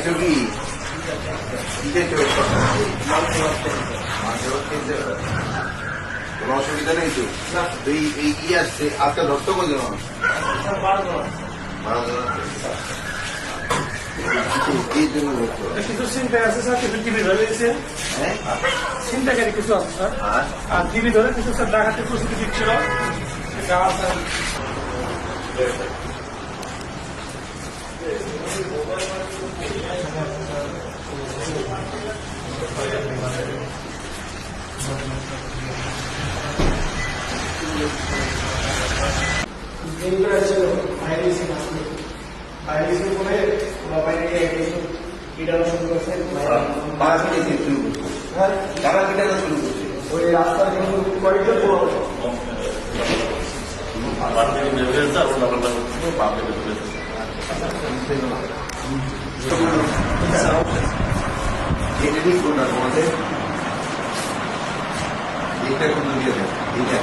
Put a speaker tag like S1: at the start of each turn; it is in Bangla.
S1: খাইছো কি কোনো অসুবিধা নেই তো? এই কি আসছে আজকে ধরতে কজন মানুষ? 12 জন এই জন্য ধরতে
S2: কিছু চিন্তায় আছে স্যার, কিছু টিভি ধরে দিয়েছে।
S1: হ্যাঁ
S2: চিন্তাকারী কিছু আছে স্যার, আর টিভি ধরে কিছু স্যার ডাকাতের প্রস্তুতি দিচ্ছিল। ওই রাস্তার কয়েকজন
S1: এটা ঠিক কোনটা তোমাদের? এটা কোন দিয়ে দেয়? এটা